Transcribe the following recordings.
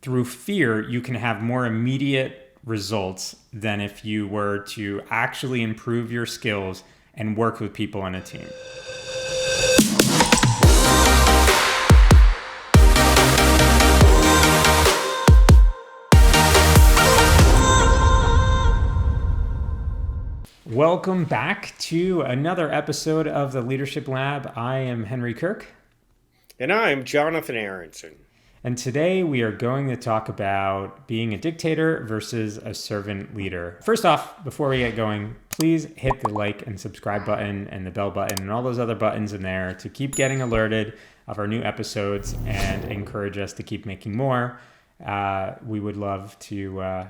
through fear, you can have more immediate results than if you were to actually improve your skills and work with people on a team. Welcome back to another episode of the Leadership Lab. I am Henry Kirk. And I'm Jonathan Aronson. And today we are going to talk about being a dictator versus a servant leader. First off, before we get going, please hit the like and subscribe button and the bell button and all those other buttons in there to keep getting alerted of our new episodes and encourage us to keep making more. We would love to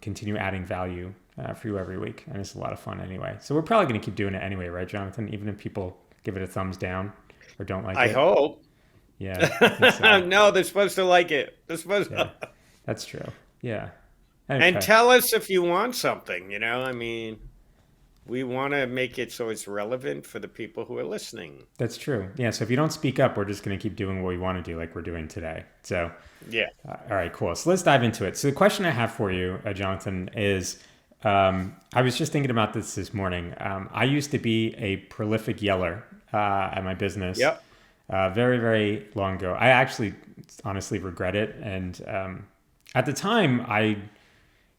continue adding value for you every week. And it's a lot of fun anyway. So we're probably going to keep doing it anyway, right, Jonathan? Even if people give it a thumbs down or don't like it. I hope. Yeah. I think so. No, they're supposed to like it. They're supposed to. That's true. Yeah. Okay. And tell us if you want something, we want to make it so it's relevant for the people who are listening. That's true. Yeah. So if you don't speak up, we're just going to keep doing what we want to do like we're doing today. So, yeah. All right, cool. So let's dive into it. So the question I have for you, Jonathan, is I was just thinking about this morning. I used to be a prolific yeller at my business. Yep. Very, very long ago. I actually honestly regret it. And at the time, I,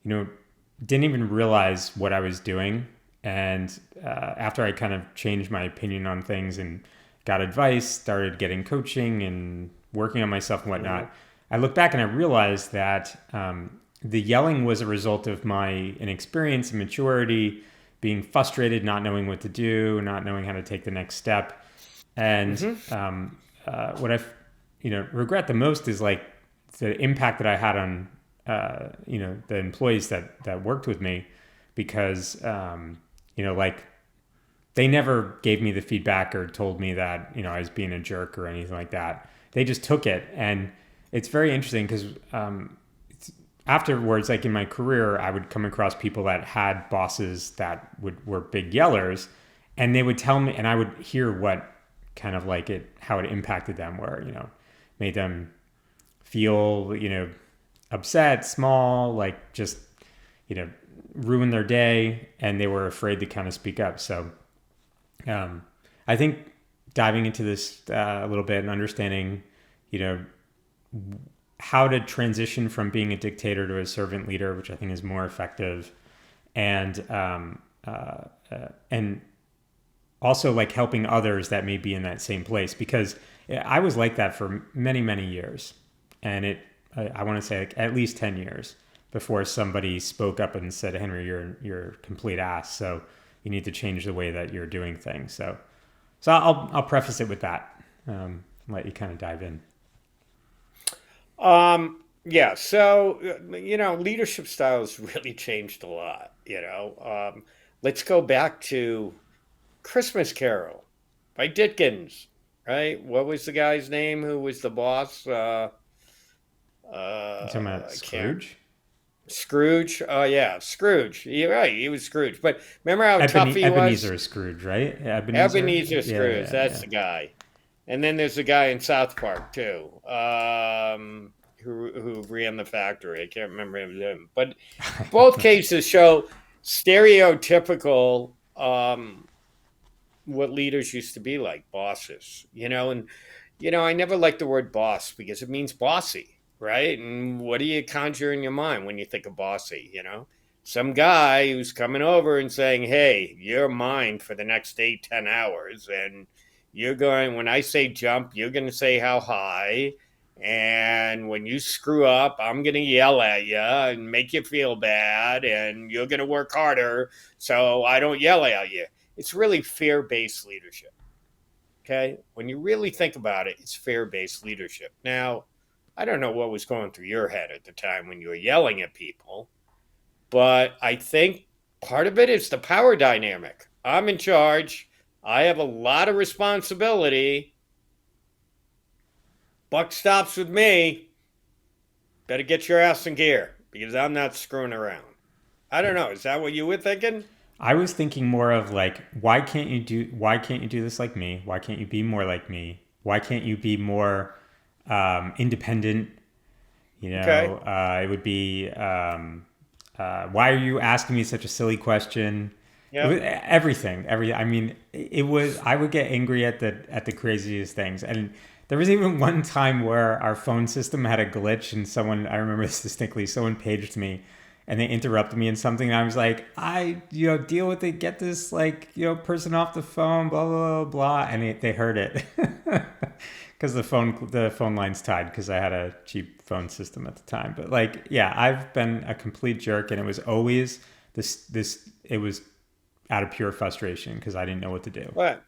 didn't even realize what I was doing. And after I kind of changed my opinion on things and got advice, started getting coaching and working on myself and whatnot, I look back and I realized that the yelling was a result of my inexperience and maturity, being frustrated, not knowing what to do, not knowing how to take the next step. And what I, regret the most is like the impact that I had on, the employees that worked with me, because, they never gave me the feedback or told me that, I was being a jerk or anything like that. They just took it. And it's very interesting because afterwards, like in my career, I would come across people that had bosses that were big yellers, and they would tell me, and I would hear what kind of how it impacted them, where, made them feel, upset, small, just, ruin their day, and they were afraid to kind of speak up. So I think diving into this a little bit and understanding, how to transition from being a dictator to a servant leader, which I think is more effective, and also helping others that may be in that same place, because I was like that for many, many years. And I want to say at least 10 years before somebody spoke up and said, Henry, you're a complete ass. So you need to change the way that you're doing things. So I'll preface it with that. Let you kind of dive in. Yeah. So, leadership styles really changed a lot, let's go back to Christmas Carol by Dickens, right? What was the guy's name who was the boss? You're talking about Scrooge? Scrooge. Oh, yeah, Scrooge. You're right. He was Scrooge. But remember how tough he was? Ebenezer Scrooge, right? Ebenezer Scrooge. That's the guy. And then there's the guy in South Park, too, who ran the factory. I can't remember his name. But both cases show stereotypical what leaders used to be like, bosses, and, I never liked the word boss because it means bossy, right? And what do you conjure in your mind when you think of bossy, Some guy who's coming over and saying, hey, you're mine for the next 8-10 hours. And you're going, when I say jump, you're going to say how high. And when you screw up, I'm going to yell at you and make you feel bad. And you're going to work harder so I don't yell at you. It's really fear-based leadership, okay? When you really think about it, it's fear-based leadership. Now, I don't know what was going through your head at the time when you were yelling at people, but I think part of it is the power dynamic. I'm in charge. I have a lot of responsibility. Buck stops with me. Better get your ass in gear because I'm not screwing around. I don't know. Is that what you were thinking? I was thinking more of why can't you do this like me? Why can't you be more like me? Why can't you be more independent? Okay. It would be, why are you asking me such a silly question? It was Yep. everything. I mean, it was. I would get angry at the craziest things, and there was even one time where our phone system had a glitch, and someone, I remember this distinctly. Someone paged me, and they interrupted me in something, and I was like, deal with it. Get this, person off the phone. Blah blah blah blah, and they heard it. Because the phone line's tied because I had a cheap phone system at the time. But like, yeah, I've been a complete jerk, and it was always this. It was out of pure frustration because I didn't know what to do. But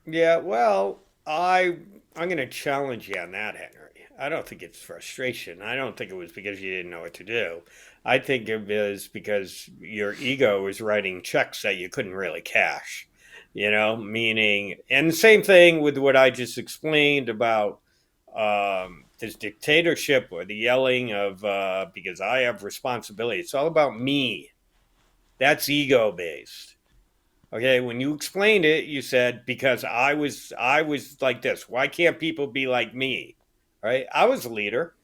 yeah, well, I'm going to challenge you on that, Henry. I don't think it's frustration. I don't think it was because you didn't know what to do. I think it was because your ego was writing checks that you couldn't really cash. Meaning, and the same thing with what I just explained about this dictatorship or the yelling of because I have responsibility. It's all about me. That's ego based. Okay, when you explained it, you said because I was like this. Why can't people be like me? Right? I was a leader.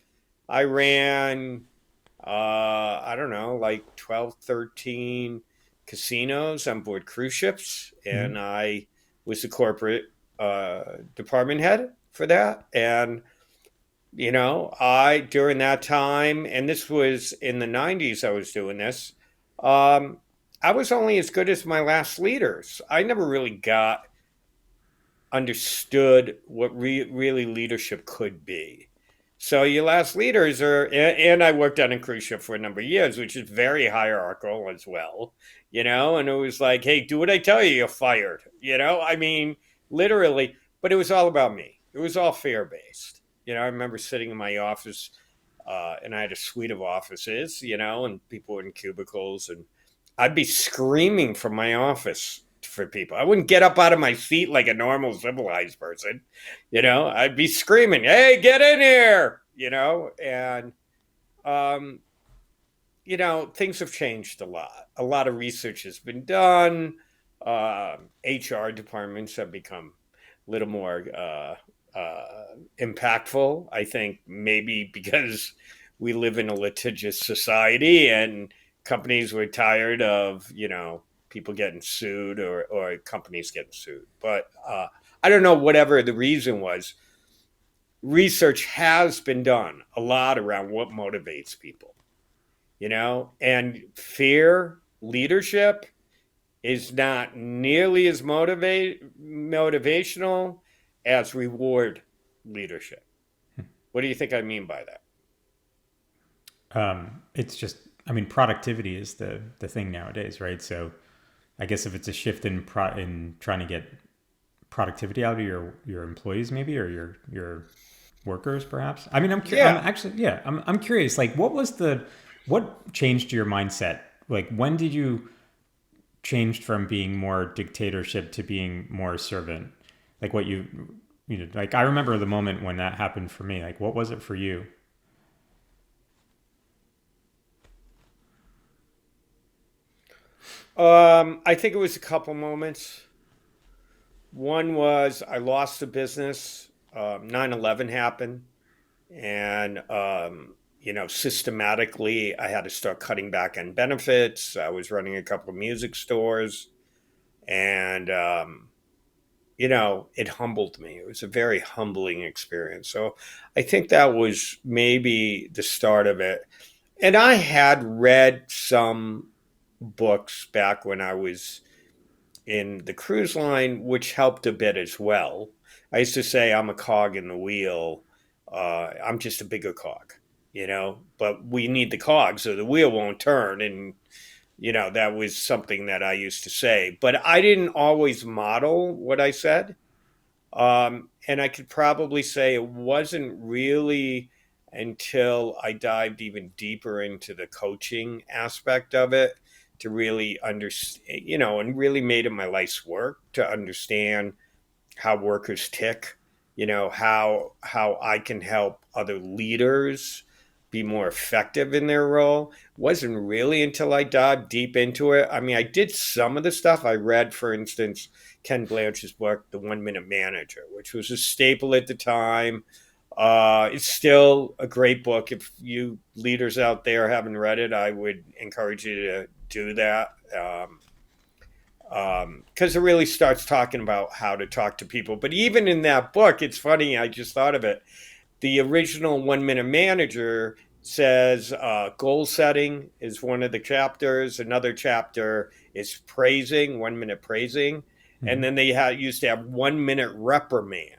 I ran I don't know, like 12, 13 casinos on board cruise ships Mm-hmm. and I was the corporate department head for that. And I during that time, and this was in the 90s I was doing this, um, I was only as good as my last leaders. I never really got understood what really leadership could be. So your last leaders are, and I worked on a cruise ship for a number of years, which is very hierarchical as well, and it was like, hey, do what I tell you, you're fired, I mean, literally, but it was all about me. It was all fear based. I remember sitting in my office, and I had a suite of offices, and people were in cubicles, and I'd be screaming from my office for people. I wouldn't get up out of my seat like a normal civilized person. I'd be screaming, "Hey, get in here!" And um, things have changed a lot. A lot of research has been done. HR departments have become a little more impactful. I think maybe because we live in a litigious society and companies were tired of people getting sued or companies getting sued. But I don't know, whatever the reason was, research has been done a lot around what motivates people, and fear leadership is not nearly as motivational as reward leadership. What do you think I mean by that? It's just, I mean, productivity is the thing nowadays, right? So I guess if it's a shift in trying to get productivity out of your employees, maybe, or your workers, perhaps. I mean, I'm Yeah. actually, yeah, I'm curious. Like, what changed your mindset? Like, when did you changed from being more dictatorship to being more servant? Like, like I remember the moment when that happened for me. Like, what was it for you? I think it was a couple moments. One was I lost the business. 9/11 happened. And, systematically, I had to start cutting back on benefits. I was running a couple of music stores. And, it humbled me. It was a very humbling experience. So I think that was maybe the start of it. And I had read some books back when I was in the cruise line, which helped a bit as well. I used to say I'm a cog in the wheel. I'm just a bigger cog, but we need the cog so the wheel won't turn. And, that was something that I used to say. But I didn't always model what I said. And I could probably say it wasn't really until I dived even deeper into the coaching aspect of it to really understand, and really made it my life's work to understand how workers tick, how I can help other leaders be more effective in their role. Wasn't really until I dived deep into it. I mean, I did some of the stuff. I read, for instance, Ken Blanchard's book, The 1 Minute Manager, which was a staple at the time. It's still a great book. If you leaders out there haven't read it, I would encourage you to do that. Because it really starts talking about how to talk to people. But even in that book, it's funny, I just thought of it. The original 1 Minute Manager says goal setting is one of the chapters. Another chapter is praising, 1 minute praising. And Mhm. then they used to have 1 minute reprimand.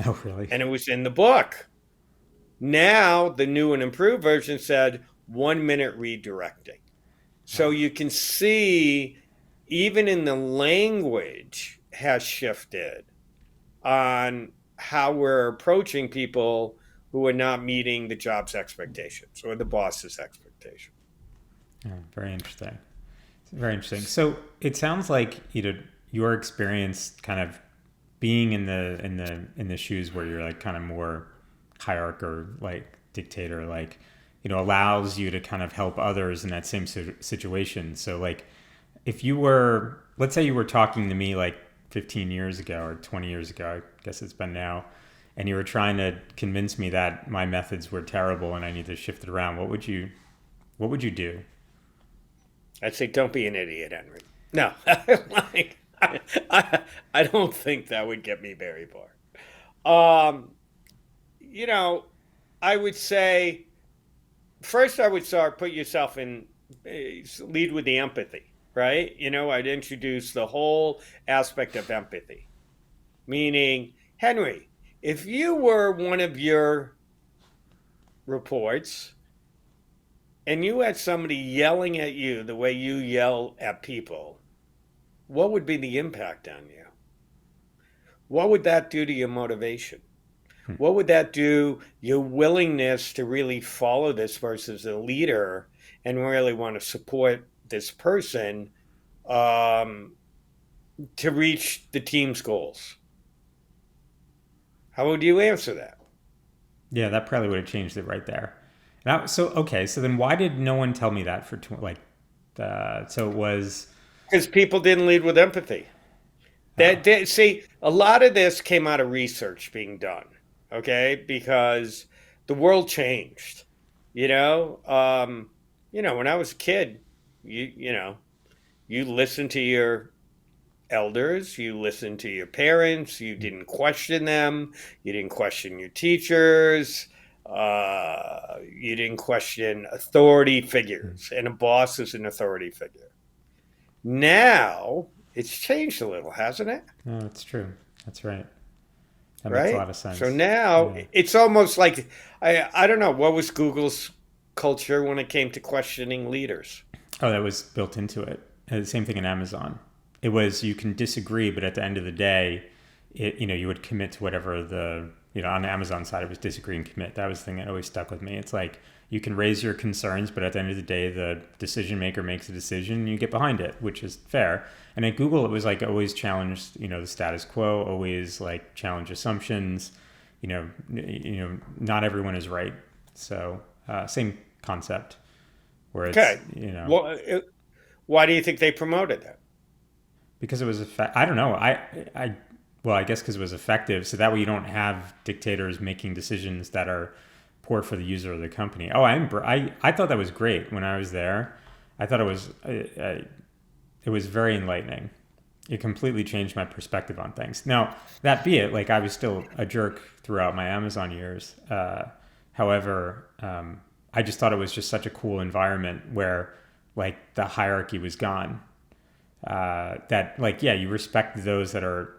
Oh, really? And it was in the book. Now, the new and improved version said 1 minute redirecting. So Oh, you can see, even in the language has shifted on how we're approaching people who are not meeting the job's expectations or the boss's expectation. yeah, very interesting. Very interesting. So it sounds like your experience kind of being in the shoes where you're like kind of more hierarchical, like dictator, like allows you to kind of help others in that same situation. So like if you were, let's say you were talking to me like 15 years ago or 20 years ago, I guess it's been now, and you were trying to convince me that my methods were terrible and I need to shift it around, what would you do? I'd say, don't be an idiot, Henry. No, like, I don't think that would get me very far. You know, I would say first I would start put yourself in lead with the empathy, right? I'd introduce the whole aspect of empathy, meaning, Henry, if you were one of your reports and you had somebody yelling at you the way you yell at people, what would be the impact on you? What would that do to your motivation? Hmm. What would that do your willingness to really follow this versus a leader and really want to support this person um, to reach the team's goals? How would you answer that? Yeah, that probably would have changed it right there. So okay, so then why did no one tell me that so it was Because people didn't lead with empathy. oh, See, a lot of this came out of research being done, okay? Because the world changed. You know, um, when I was a kid, you listened to your elders, you listened to your parents, you didn't question them, you didn't question your teachers, you didn't question authority figures, and a boss is an authority figure. Now it's changed a little, hasn't it? no, it's true. That's right. That makes a lot Right? of So sense. now Yeah. it's almost like I don't know what was Google's culture when it came to questioning leaders. Oh, that was built into it. The same thing in Amazon. It was you can disagree, but at the end of the day, you would commit to whatever on the Amazon side it was disagree and commit. That was the thing that always stuck with me. It's like you can raise your concerns, but at the end of the day, the decision maker makes a decision and you get behind it, which is fair. And at Google, it was like always challenge, the status quo, always like challenge assumptions. Not everyone is right. So same concept where it's Okay. Well, why do you think they promoted that? because it was I don't know. I well, I guess because it was effective. So that way you don't have dictators making decisions that are poor for the user of the company. Oh, I thought that was great when I was there. I thought it was very enlightening. It completely changed my perspective on things. Now, that be it, like I was still a jerk throughout my Amazon years. However, I just thought it was just such a cool environment where like the hierarchy was gone. That like yeah, you respect those that are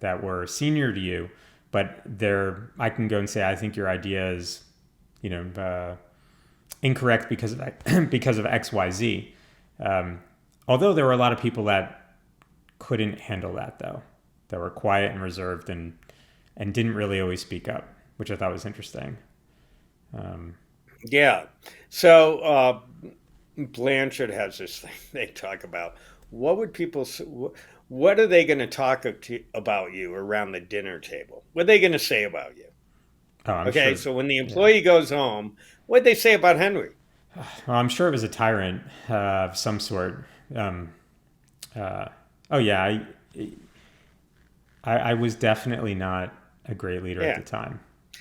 that were senior to you, but I can go and say I think your idea is you know incorrect because of because of X Y Z. Although there were a lot of people that couldn't handle that though, that were quiet and reserved and didn't really always speak up, which I thought was interesting. Um, Yeah. So Blanchard has this thing they talk about. What would people? What are they going to talk about you around the dinner table? What are they going to say about you? oh, I'm Okay. sure. So when the Yeah. employee goes home, what did they say about Henry? Well, I'm sure it was a tyrant of some sort. Uh, oh yeah, I was definitely not a great leader at Yeah. the time.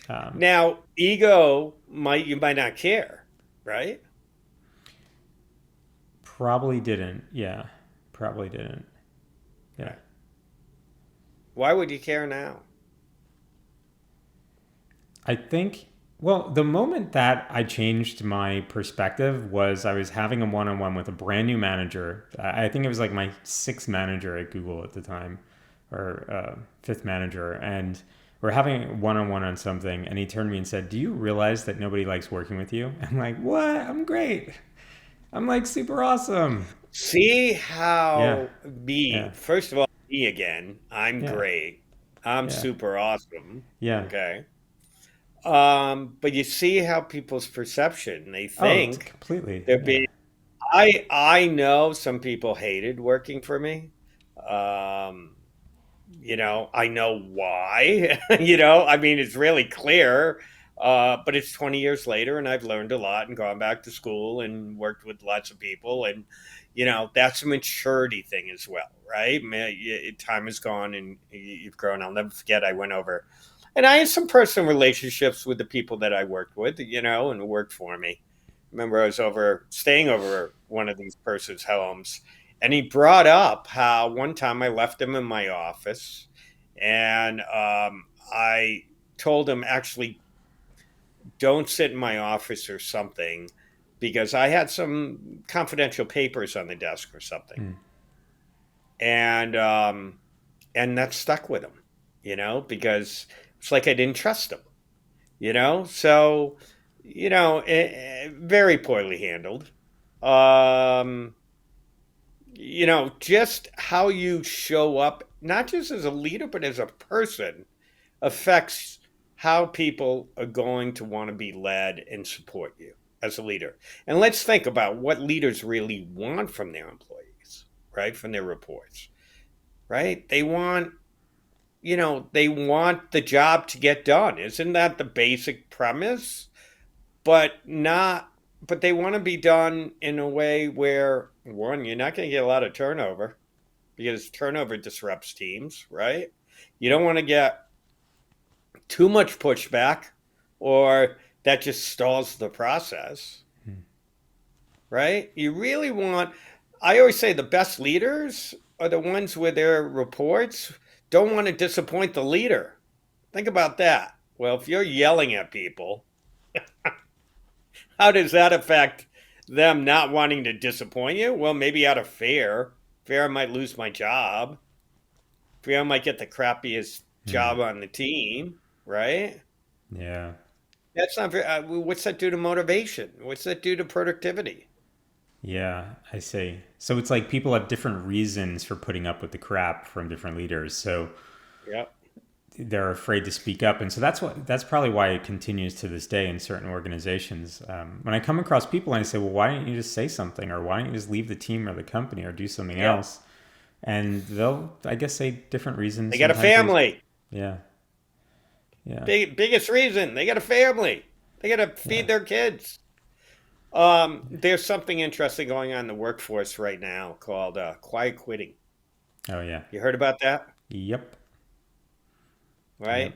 Um, Now, ego might you might not care, right? Probably didn't. Yeah, probably didn't. Yeah. Right. Why would you care now? I think, well, the moment that I changed my perspective was I was having a one on one with a brand new manager. I think it was like my sixth manager at Google at the time, or fifth manager. And we're having a one on one on something. And he turned to me and said, "Do you realize that nobody likes working with you?" I'm like, "What? I'm great. I'm like super awesome." See Yeah. how me, Yeah. first of all, me again, I'm Yeah. great. I'm Yeah. super awesome. Yeah. Okay. But you see how people's perception, they Oh, think completely. they're Yeah. being I know some people hated working for me. Um, I know why. I mean, it's really clear. But it's 20 years later, and I've learned a lot and gone back to school and worked with lots of people. And, that's a maturity thing as well, right? Time has gone and you've grown. I'll never forget, I went over and I had some personal relationships with the people that I worked with, and worked for me. Remember, I was staying over one of these persons' homes, and he brought up how one time I left him in my office, and I told him, actually, don't sit in my office or something, because I had some confidential papers on the desk or something, Mm. and that stuck with him, because it's like I didn't trust him, so very poorly handled. Um, just how you show up, not just as a leader, but as a person, affects how people are going to want to be led and support you as a leader. And let's think about what leaders really want from their employees, right? From their reports, right? They want the job to get done. Isn't that the basic premise? But they want to be done in a way where, one, you're not going to get a lot of turnover, because turnover disrupts teams, right? You don't want to get too much pushback, or that just stalls the process, Mm. right? I always say the best leaders are the ones where their reports don't want to disappoint the leader. Think about that. Well, if you're yelling at people, how does that affect them not wanting to disappoint you? Well, maybe out of fear. Fear I might lose my job. Fear I might get the crappiest Mm. job on the team, right? Yeah. That's not very, what's that do to motivation? What's that do to productivity? Yeah, I see. So it's like people have different reasons for putting up with the crap from different leaders. So Yep. they're afraid to speak up, and so that's probably why it continues to this day in certain organizations. When I come across people and I say, "Well, why don't you just say something, or why don't you just leave the team or the company or do something Yep. else?" And they'll, I guess, say different reasons. They got a Sometimes they, family. yeah, yeah, Biggest reason, they got a family. They got to yeah. feed their kids. There's something interesting going on in the workforce right now called quiet quitting. Oh yeah, You heard about that, yep, yep. right?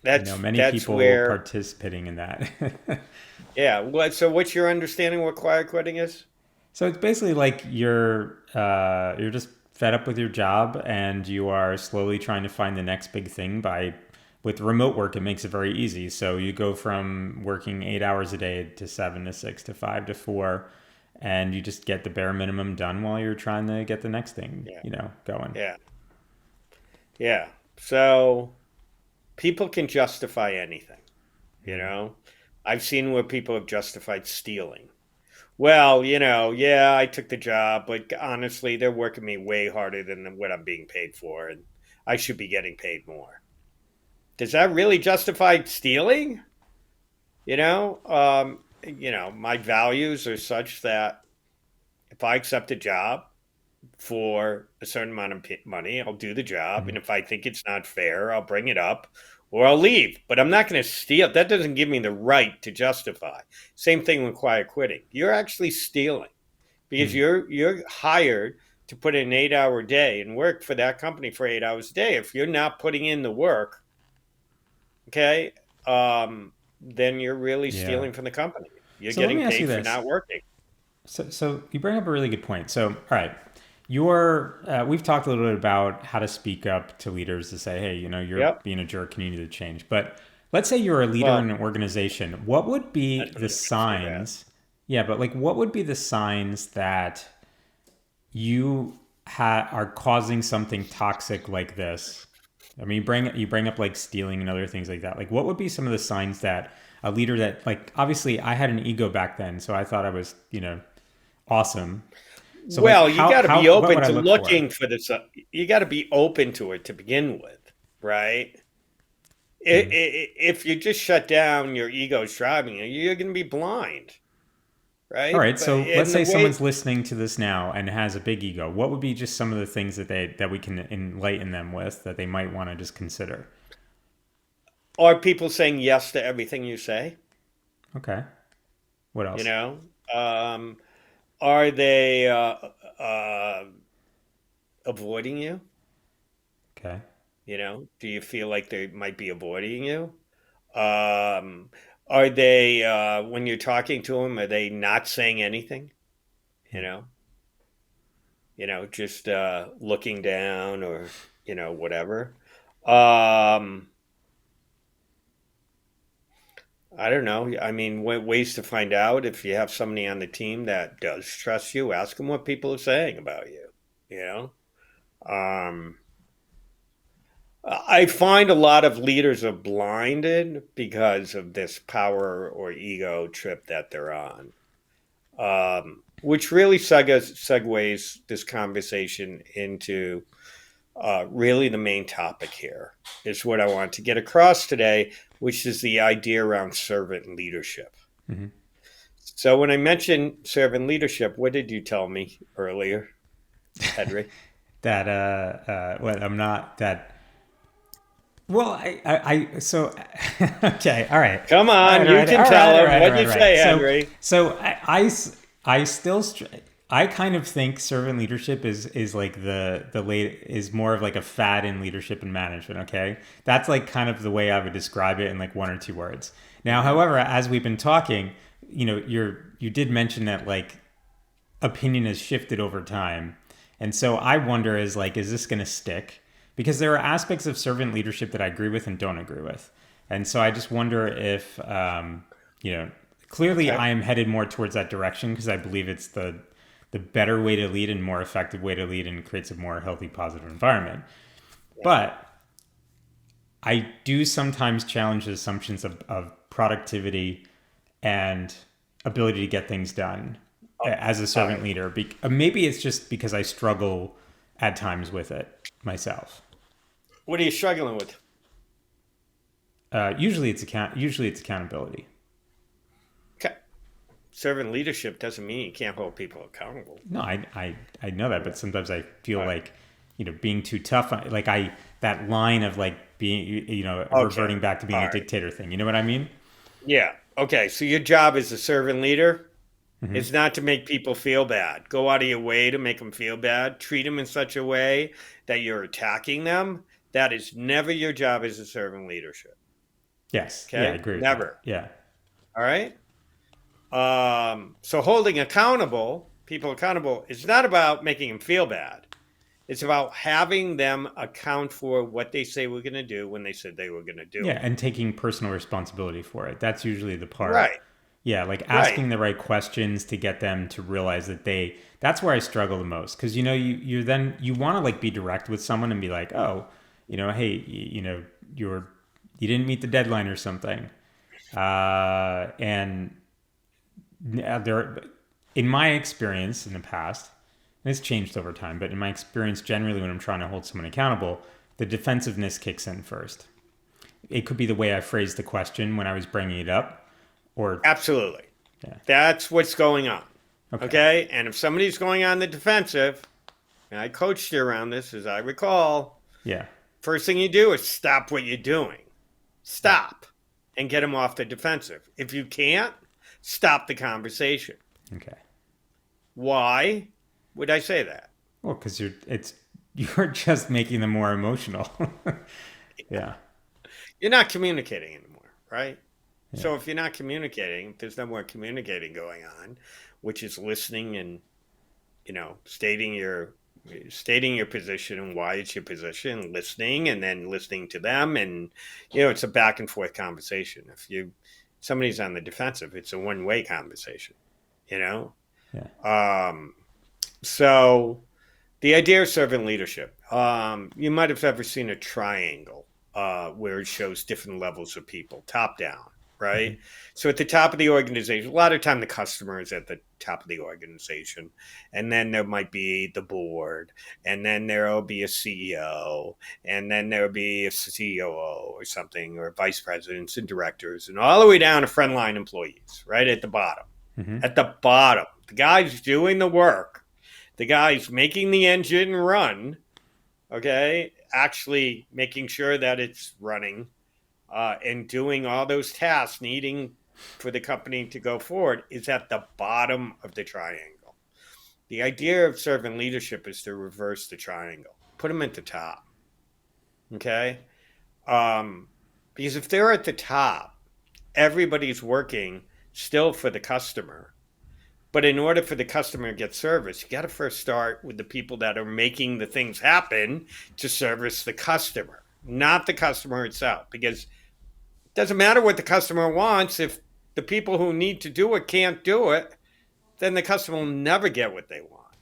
I know many That's people where, participating in that. yeah. So what's your understanding of what quiet quitting is? So it's basically like you're just fed up with your job and you are slowly trying to find the next big thing by with remote work it makes it very easy. So you go from working 8 hours a day to 7 to 6 to 5 to 4 and you just get the bare minimum done while you're trying to get the next thing, Yeah. going. Yeah. Yeah. So people can justify anything, you Mm. know? I've seen where people have justified stealing. Well, yeah, I took the job, but honestly, they're working me way harder than what I'm being paid for, and I should be getting paid more. Does that really justify stealing? My values are such that if I accept a job for a certain amount of money, I'll do the job. And Mm. if I think it's not fair, I'll bring it up or I'll leave. But I'm not going to steal. That doesn't give me the right to justify. Same thing with quiet quitting. You're actually stealing because Mm. you're hired to put in an 8-hour day and work for that company for 8 hours a day. If you're not putting in the work, okay, then you're really Yeah. stealing from the company. You're So let getting me ask you paid for this. not working. So you bring up a really good point. So, all right, we've talked a little bit about how to speak up to leaders to say, hey, you're Yep. being a jerk, you need to change. But let's say you're a leader Well, in an organization. What would I be don't the even gonna say that. signs? Yeah, but like, what would be the signs that you are causing something toxic like this? I mean, you bring up like stealing and other things like that. Like, what would be some of the signs that a leader that, like, obviously I had an ego back then, so I thought I was, awesome. So like, Well, you got to be what would open I to look for? looking for this. You got to be open to it to begin with, right? Hmm. If you just shut down, your ego's driving you, you're going to be blind, All right? right, But so let's in the say way, someone's listening to this now and has a big ego. What would be just some of the things that we can enlighten them with that they might want to just consider? are people saying yes to everything you say? Okay. What You else? know, um, are they uh, avoiding you? Okay. Do you feel like they might be avoiding you? Um, are they, when you're talking to them, are they not saying anything? You know, just looking down or, whatever. Um, I don't know. I mean, ways to find out if you have somebody on the team that does trust you, ask them what people are saying about you. You know, um, I find a lot of leaders are blinded because of this power or ego trip that they're on, which really segues this conversation into really the main topic here is what I want to get across today, which is the idea around servant leadership. Hmm. So, when I mentioned servant leadership, what did you tell me earlier, Henry? That well, I'm not that. Well, so okay, all right, Come all right, on, all you right, can all right, all tell him. right, all What'd right, you all right. say, So Henry? so I still I kind of think servant leadership is like the late is more of like a fad in leadership and management. Okay, that's like kind of the way I would describe it in like one or two words. Now, Hmm. however, as we've been talking, you did mention that like opinion has shifted over time. And so I wonder is this going to stick? Because there are aspects of servant leadership that I agree with and don't agree with. And so I just wonder if, you know, clearly Okay. I am headed more towards that direction because I believe it's the better way to lead and more effective way to lead and creates a more healthy, positive environment. But I do sometimes challenge the assumptions of productivity and ability to get things done as a All servant right. leader. Maybe it's just because I struggle at times with it myself. What are you struggling with? Usually it's accountability. Okay. Servant leadership doesn't mean you can't hold people accountable. No, I know that, Yeah. but sometimes I feel All right. like being too tough. Like that line of like being Okay. reverting back to being All a right. dictator thing. You know what I mean? Yeah. Okay. So your job as a servant leader Hmm. is not to make people feel bad. Go out of your way to make them feel bad. Treat them in such a way that you're attacking them. That is never your job as a servant leadership. Yes, yeah, I Okay. agree with that. Never. Yeah, All right. So holding people accountable, is not about making them feel bad. It's about having them account for what they say we're going to do when they said they were going to do yeah, it. and taking personal responsibility for it. That's usually the part. Right. Yeah, like Right. asking the right questions to get them to realize that that's where I struggle the most because you're then you want to like be direct with someone and be like, "Oh, hey, you didn't meet the deadline or something." And there in my experience in the past, and it's changed over time, but in my experience generally when I'm trying to hold someone accountable, the defensiveness kicks in first. It could be the way I phrased the question when I was bringing it up or Absolutely. yeah. That's what's going on. Okay. Okay. And if somebody's going on the defensive, and I coached you around this as I recall, Yeah. first thing you do is stop what you're doing. Stop and get them off the defensive. If you can't, stop the conversation. Okay. Why would I say that? Well, because you're just making them more emotional. Yeah. You're not communicating anymore, right? Yeah. So if you're not communicating, there's no more communicating going on, which is listening and, stating your position and why it's your position, listening, and then listening to them, and it's a back and forth conversation. If somebody's on the defensive, it's a one-way conversation, you know. Yeah. Um, so the idea of servant leadership. You might have ever seen a triangle where it shows different levels of people, top down, Hmm. right? So at the top of the organization, a lot of time the customer is at the top of the organization, and then there might be the board, and then there will be a CEO, and then there will be a COO or something, or vice presidents and directors, and all the way down to frontline employees, right at the bottom. Hmm. At the bottom, the guys doing the work, the guys making the engine run, okay, actually making sure that it's running, and doing all those tasks needing for the company to go forward is at the bottom of the triangle. The idea of servant leadership is to reverse the triangle, put them at the top, okay? Um, because if they're at the top, everybody's working still for the customer. But in order for the customer to get service, you got to first start with the people that are making the things happen to service the customer, not the customer itself. Because it doesn't matter what the customer wants. If the people who need to do it can't do it, then the customer will never get what they want.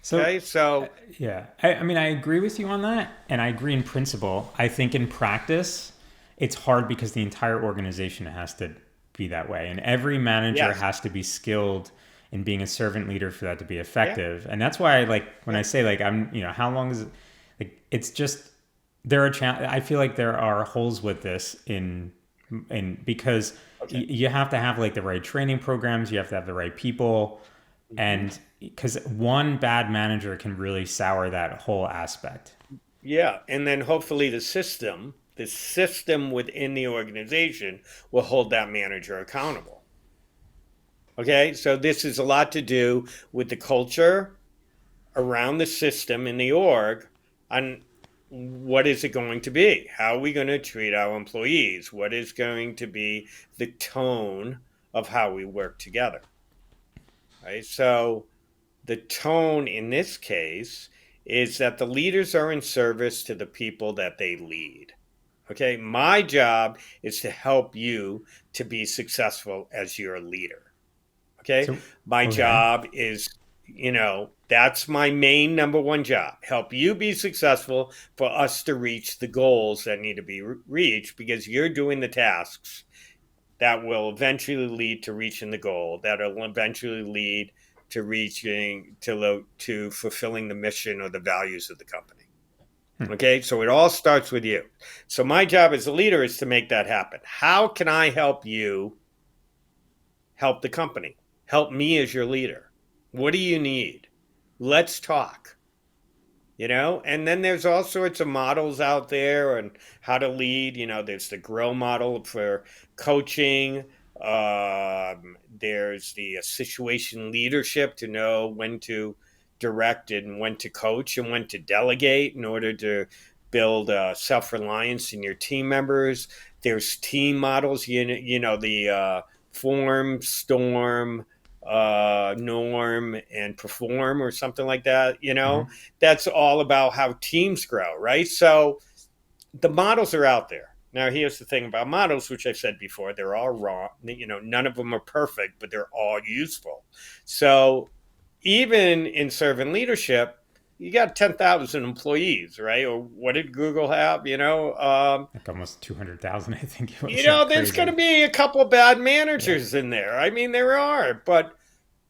So, Okay. So, yeah, I mean, I agree with you on that, and I agree in principle. I think in practice, it's hard because the entire organization has to be that way, and every manager yes. has to be skilled in being a servant leader for that to be Yeah. effective. And that's why, like, when Yeah. I say like how long is it? Like, it's just there are. I feel like there are holes with this in because Okay. you have to have like the right training programs, you have to have the right people, Mhm. and because one bad manager can really sour that whole aspect. Yeah. And then hopefully the system within the organization will hold that manager accountable. Okay. So this is a lot to do with the culture around the system in the org on what is it going to be? How are we going to treat our employees? What is going to be the tone of how we work together? Right. So the tone in this case is that the leaders are in service to the people that they lead. Okay. My job is to help you to be successful as your leader. Okay. So, My okay. job is, that's my main number one job. Help you be successful for us to reach the goals that need to be reached because you're doing the tasks that will eventually lead to reaching the goal, that will eventually lead to reaching to fulfilling the mission or the values of the company. Hmm. Okay, so it all starts with you. So my job as a leader is to make that happen. How can I help you help the company? Help me as your leader. What do you need? Let's talk. And then there's all sorts of models out there on how to lead. There's the grow model for coaching. There's the situation leadership to know when to direct and when to coach and when to delegate in order to build self-reliance in your team members. There's team models, the form, storm, norm, and perform, or something like that. Hmm. That's all about how teams grow, right? So the models are out there. Now, here's the thing about models, which I've said before, they're all wrong. None of them are perfect, but they're all useful. So even in servant leadership, you got 10,000 employees, right? Or what did Google have? Like almost 200,000, I think it was like There's going crazy. to be a couple bad Yeah. managers in there. I mean, there are, but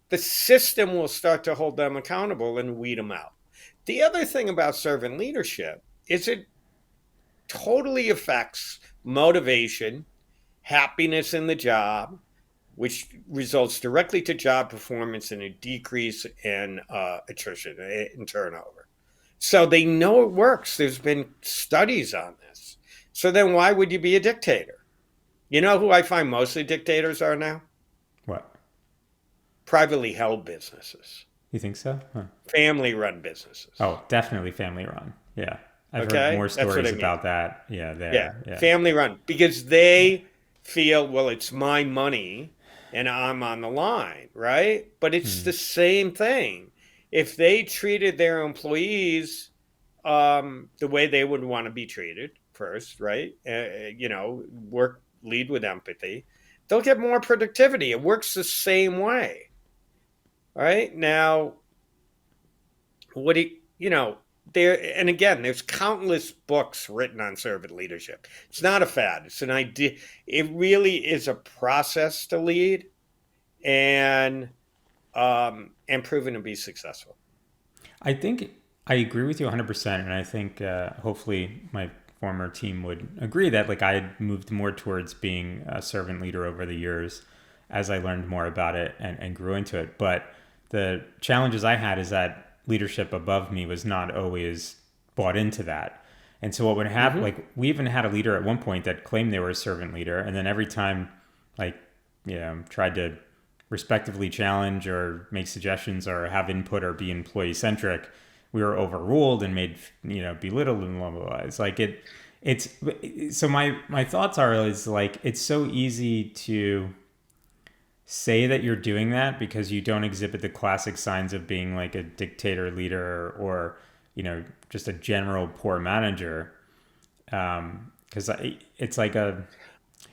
the system will start to hold them accountable and weed them out. The other thing about servant leadership is it totally affects motivation, happiness in the job, which results directly to job performance and a decrease in attrition and turnover. So they know it works. There's been studies on this. So then why would you be a dictator? You know who I find mostly dictators are now? What? Privately held businesses, You think so? Huh. family run businesses. Oh, definitely family run. Yeah. I've heard Okay, more that's what I stories mean. about that. Yeah, Yeah, there. Yeah. family run because they feel, well, it's my money and I'm on the line, right? But it's Hmm. the same thing. If they treated their employees the way they would want to be treated first, right? Work lead with empathy. They'll get more productivity. It works the same way, right? Now, what do there, and again, there's countless books written on servant leadership. It's not a fad. It's an idea. It really is a process to lead, and proven to be successful. I think I agree with you 100%. And I think hopefully my former team would agree that like I had moved more towards being a servant leader over the years as I learned more about it and grew into it. But the challenges I had is that leadership above me was not always bought into that. And so what would happen, Hmm. like we even had a leader at one point that claimed they were a servant leader. And then every time like, tried to respectively challenge or make suggestions or have input or be employee centric, we were overruled and made belittled and blah blah blah. It's like it's so my thoughts are is like it's so easy to say that you're doing that because you don't exhibit the classic signs of being like a dictator leader or just a general poor manager. Because it's like a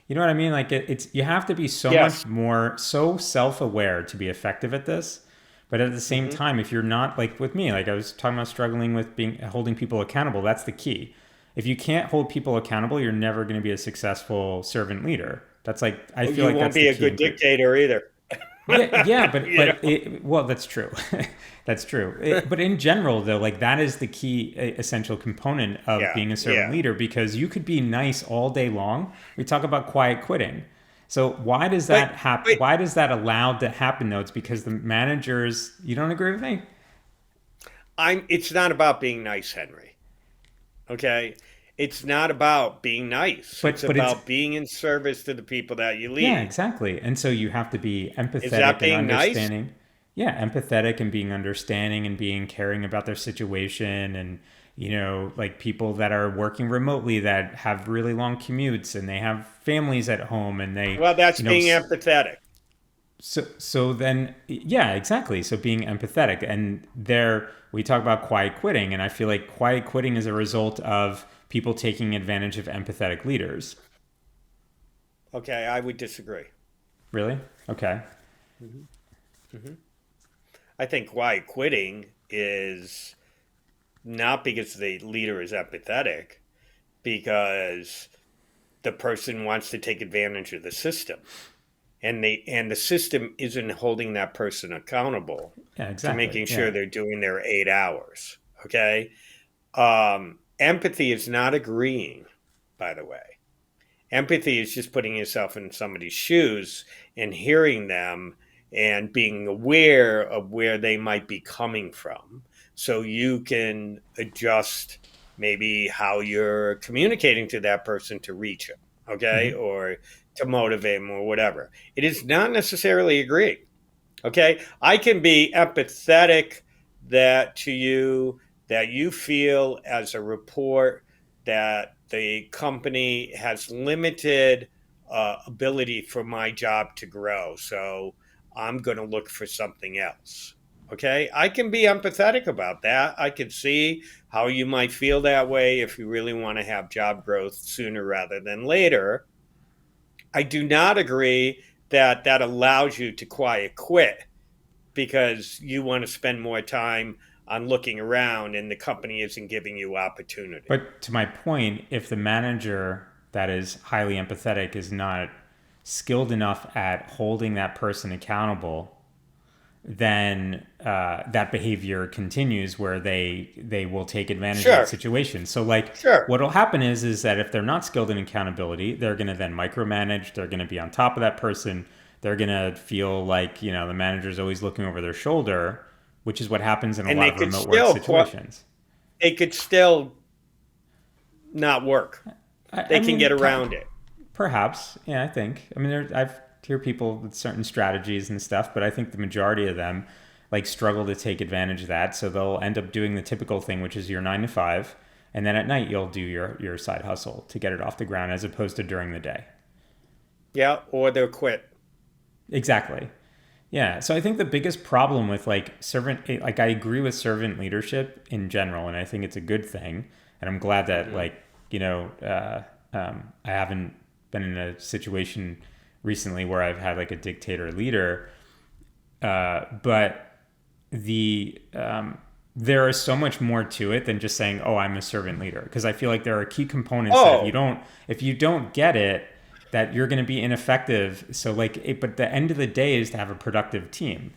you know what I mean? Like it's you have to be so much Yes. more so self-aware to be effective at this. But at the same Hmm. time, if you're not like with me, like I was talking about struggling with being holding people accountable, that's the key. If you can't hold people accountable, you're never going to be a successful servant leader. That's like I Oh, feel you like won't that's the be a key good ingredient. dictator either. Yeah, yeah, you know. well, that's true. That's true. But in general, though, like that is the key essential component of Yeah. being a servant Yeah. leader because you could be nice all day long. We talk about quiet quitting. So why does But that happen? but Why does that allowed to happen? Though it's because the managers. You don't agree with me? I'm. It's not about being nice, Henry. Okay. It's not about being nice. It's But it's about being in service to the people that you yeah, lead. exactly. And so you have to be Is that empathetic and being nice? understanding. Yeah, empathetic and being understanding and being caring about their situation and like people that are working remotely that have really long commutes and they have families at home and they, Well, that's you know, being empathetic. so then yeah, exactly. So being empathetic and there we talk about quiet quitting and I feel like quiet quitting is a result of people taking advantage of empathetic leaders. Okay, I would disagree. Really? Okay. Hmm. Hmm. I think why quitting is not because the leader is empathetic, because the person wants to take advantage of the system, and the system isn't holding that person accountable Yeah, to exactly. making sure Yeah. they're doing their 8 hours. Okay, empathy is not agreeing. By the way, empathy is just putting yourself in somebody's shoes and hearing them and being aware of where they might be coming from so you can adjust maybe how you're communicating to that person to reach them, okay, Hmm. or to motivate them or whatever. It is not necessarily agreeing. Okay, I can be empathetic that to you that you feel as a report that the company has limited ability for my job to grow, so I'm going to look for something else. Okay, I can be empathetic about that. I can see how you might feel that way if you really want to have job growth sooner rather than later. I do not agree that that allows you to quiet quit because you want to spend more time on looking around and the company isn't giving you opportunity. But to my point, if the manager that is highly empathetic is not skilled enough at holding that person accountable, then that behavior continues where they will take advantage of that Sure, situation. So like sure. what will happen is that if they're not skilled in accountability, they're going to then micromanage. They're going to be on top of that person. They're going to feel like the manager's always looking over their shoulder, which is what happens in a And lot of remote work situations. they could still not work. I They can mean, get around it. perhaps, yeah, I think. I mean, I've hear people with certain strategies and stuff, but I think the majority of them like struggle to take advantage of that. So they'll end up doing the typical thing, which is your 9 to 5, And then at night, you'll do your side hustle to get it off the ground as opposed to during the day. Yeah, or they'll quit. Exactly. Yeah. So I think the biggest problem with like like I agree with servant leadership in general, and I think it's a good thing. And I'm glad that I haven't been in a situation recently where I've had like a dictator leader. But there is so much more to it than just saying, "Oh, I'm a servant leader," because I feel like there are key components that if you don't get it, that you're going to be ineffective. So but the end of the day is to have a productive team.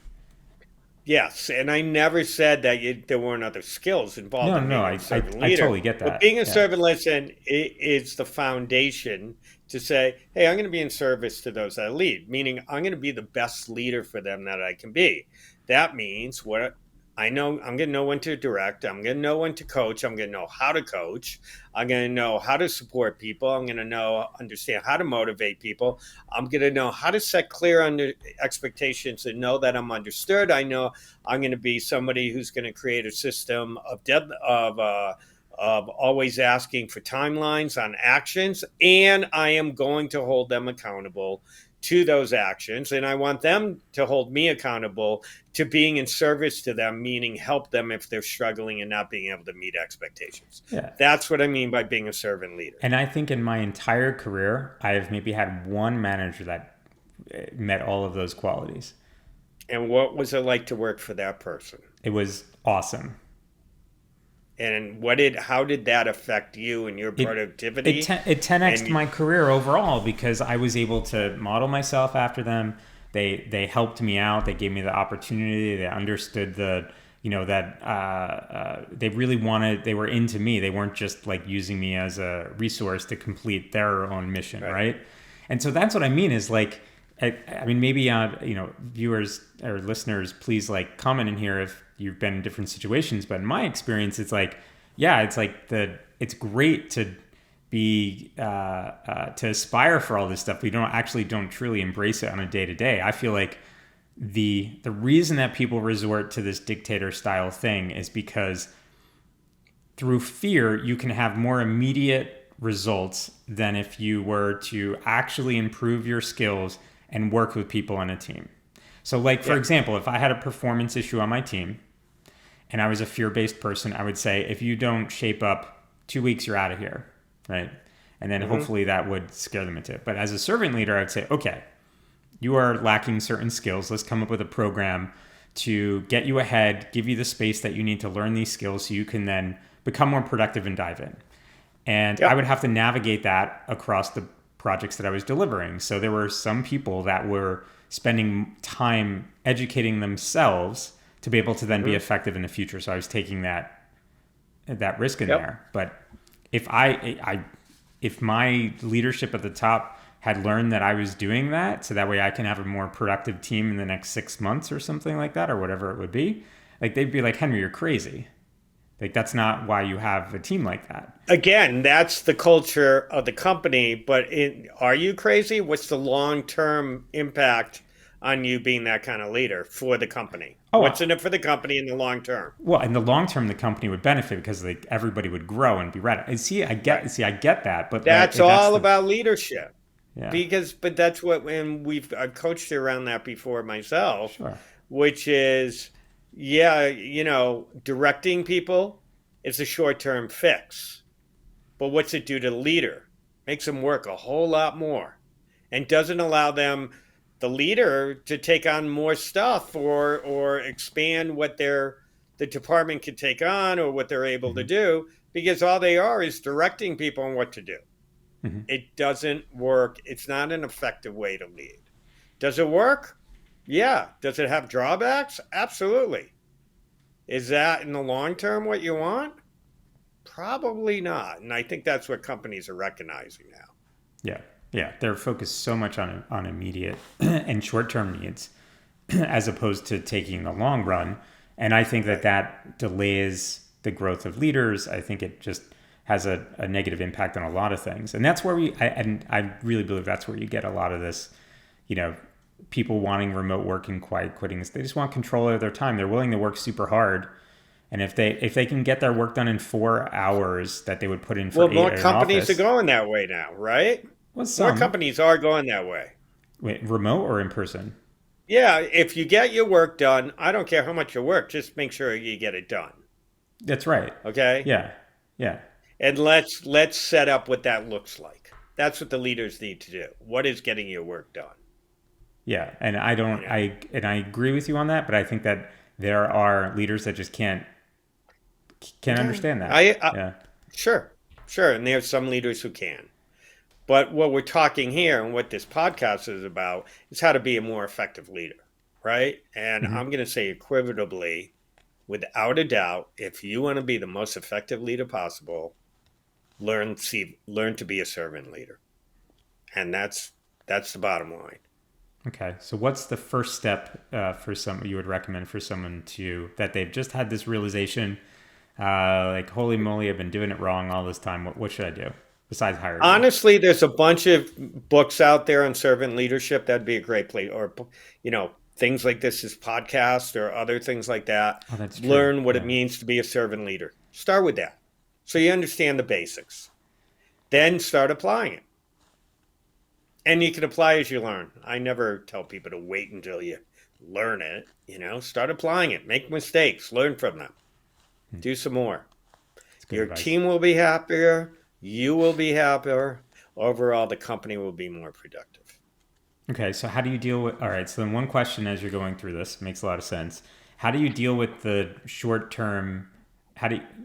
Yes, and I never said that there weren't other skills involved in being a servant leader. I totally get that. But being a servant leader is the foundation to say, hey, I'm going to be in service to those that I lead, meaning I'm going to be the best leader for them that I can be. That means what I know, I'm going to know when to direct. I'm going to know when to coach. I'm going to know how to coach. I'm going to know how to support people. I'm going to understand how to motivate people. I'm going to know how to set clear expectations and know that I'm understood. I know I'm going to be somebody who's going to create a system of always asking for timelines on actions, and I am going to hold them accountable to those actions, and I want them to hold me accountable to being in service to them, meaning help them if they're struggling and not being able to meet expectations. Yeah. That's what I mean by being a servant leader. And I think in my entire career, I have maybe had one manager that met all of those qualities. And what was it like to work for that person? It was awesome. And how did that affect you and your productivity? It 10x'd my career overall because I was able to model myself after them. They helped me out. They gave me the opportunity. They understood they really they were into me. They weren't just like using me as a resource to complete their own mission, right? And so that's what I mean is like, I mean, maybe, viewers or listeners, please like comment in here if you've been in different situations. But in my experience, it's like, it's great to be, to aspire for all this stuff. We don't truly embrace it on a day to day. I feel like the reason that people resort to this dictator style thing is because through fear, you can have more immediate results than if you were to actually improve your skills and work with people on a team. So like, for example, if I had a performance issue on my team and I was a fear-based person, I would say, if you don't shape up 2 weeks, you're out of here, right? And then hopefully that would scare them into it. But as a servant leader, I would say, okay, you are lacking certain skills. Let's come up with a program to get you ahead, give you the space that you need to learn these skills so you can then become more productive and dive in. And I would have to navigate that across the projects that I was delivering. So there were some people that were spending time educating themselves to be able to then be effective in the future. So I was taking that risk in there. But if if my leadership at the top had learned that I was doing that, so that way I can have a more productive team in the next 6 months or something like that, or whatever it would be, like they'd be like, Henry, you're crazy. Like, that's not why you have a team like that. Again, that's the culture of the company. But are you crazy? What's the long-term impact on you being that kind of leader for the company? What's in it for the company in the long term? Well, in the long term, the company would benefit because like everybody would grow and be ready. I get that, but that's all about leadership. Yeah. But that's what, and I've coached around that before myself, which is, directing people is a short-term fix. But what's it do to the leader? Makes them work a whole lot more and doesn't allow the leader to take on more stuff or expand what the department can take on or what they're able to do, because all they are is directing people on what to do. It doesn't work. It's not an effective way to lead. Does it work? Yeah. Does it have drawbacks? Absolutely. Is that in the long term what you want? Probably not. And I think that's what companies are recognizing now. Yeah. Yeah. They're focused so much on immediate and short-term needs as opposed to taking the long run. And I think that delays the growth of leaders. I think it just has a negative impact on a lot of things. And that's where I really believe that's where you get a lot of this, people wanting remote work and quiet quitting. They just want control of their time. They're willing to work super hard And if they can get their work done in 4 hours that they would put in for Well, 8 more at an companies are office, going that way now, right? well, More some. companies are going that way. Wait, remote or in person? Yeah, if you get your work done, I don't care how much you work, just make sure you get it done. That's right. Okay? Yeah. Yeah. And let's set up what that looks like. That's what the leaders need to do. What is getting your work done? Yeah. And I You don't, know? I agree with you on that, but I think that there are leaders that just can't Yeah. understand that. I Yeah. sure. Sure, and there's some leaders who can. But what we're talking here and what this podcast is about is how to be a more effective leader, right? And Hmm. I'm going to say equivotably, without a doubt, if you want to be the most effective leader possible, learn to be a servant leader. And that's the bottom line. Okay. So what's the first step for some you would recommend for someone to that they've just had this realization, like, holy moly, I've been doing it wrong all this time. What should I do besides hire you? Honestly, there's a bunch of books out there on servant leadership. That'd be a great place. Or, things like this is podcast or other things like that. Oh, that's true. Learn what it Yeah. means to be a servant leader. Start with that. So you understand the basics. Then start applying it. And you can apply as you learn. I never tell people to wait until you learn it. Start applying it. Make mistakes. Learn from them. Do some more. That's good Your advice. team will be happier. You will be happier. Overall, the company will be more productive. Okay, so how do you deal with? All right, so then one question as you're going through this makes a lot of sense. How do you deal with the short term?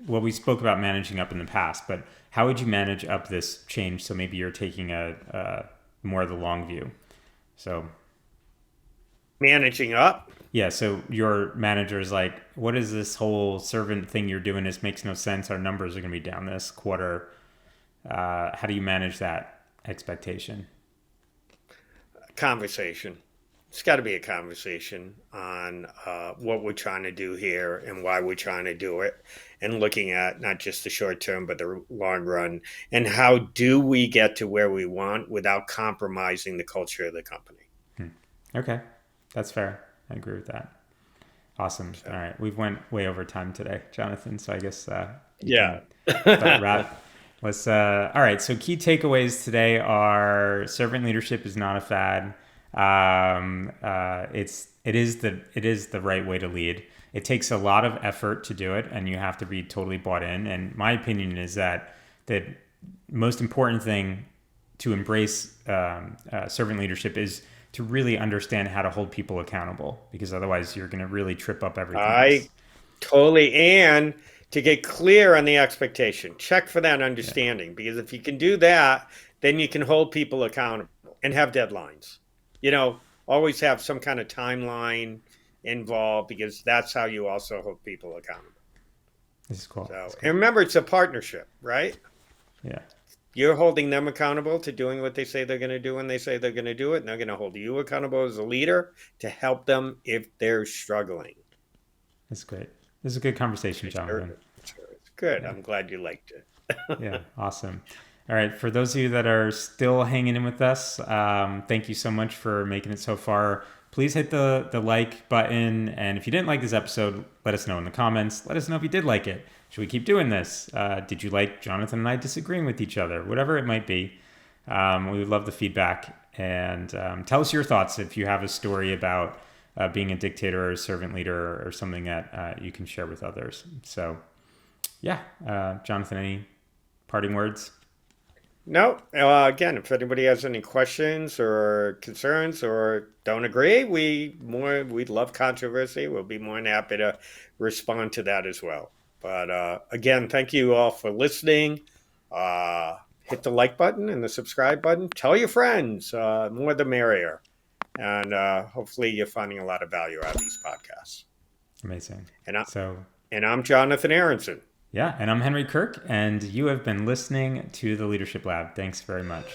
Well, we spoke about managing up in the past, but how would you manage up this change? So maybe you're taking a more of the long view. So Managing up. yeah, so your manager is like, what is this whole servant thing you're doing? This makes no sense. Our numbers are going to be down this quarter. How do you manage that expectation? Conversation. It's got to be a conversation on what we're trying to do here and why we're trying to do it, and looking at not just the short term but the long run, and how do we get to where we want without compromising the culture of the company. Okay, that's fair. I agree with that. Awesome. All So, right, we've went way over time today, Jonathan. So I guess you yeah. can start wrap. Let's. All right. So key takeaways today are: servant leadership is not a fad. It is the right way to lead. It takes a lot of effort to do it, and you have to be totally bought in. And my opinion is that the most important thing to embrace servant leadership is to really understand how to hold people accountable, because otherwise you're going to really trip up everything else. I totally. And to get clear on the expectation, check for that Yeah. understanding, because if you can do that, then you can hold people accountable and have deadlines. You know, always have some kind of timeline involved, because that's how you also hold people accountable. This is cool. So, It's cool. and remember, it's a partnership, right? Yeah. You're holding them accountable to doing what they say they're going to do when they say they're going to do it, and they're going to hold you accountable as a leader to help them if they're struggling. It's great. This is a good conversation, It's, sure- Jonathan. it's good. Yeah. I'm glad you liked it. Yeah, awesome. All right, for those of you that are still hanging in with us, thank you so much for making it so far. Please hit the like button, and if you didn't like this episode, let us know in the comments. Let us know if you did like it. Should we keep doing this? Did you like Jonathan and I disagreeing with each other? Whatever it might be, we would love the feedback, and tell us your thoughts if you have a story about being a dictator or a servant leader or something that you can share with others. So, yeah, Jonathan, any parting words? No, again, if anybody has any questions or concerns or don't agree, we'd love controversy. We'll be more than happy to respond to that as well. But again, thank you all for listening. Hit the like button and the subscribe button. Tell your friends, more the merrier. And hopefully you're finding a lot of value out of these podcasts. Amazing. And, I, So, and I'm Jonathan Aronson. yeah, and I'm Henry Kirk, and you have been listening to the Leadership Lab. Thanks very much.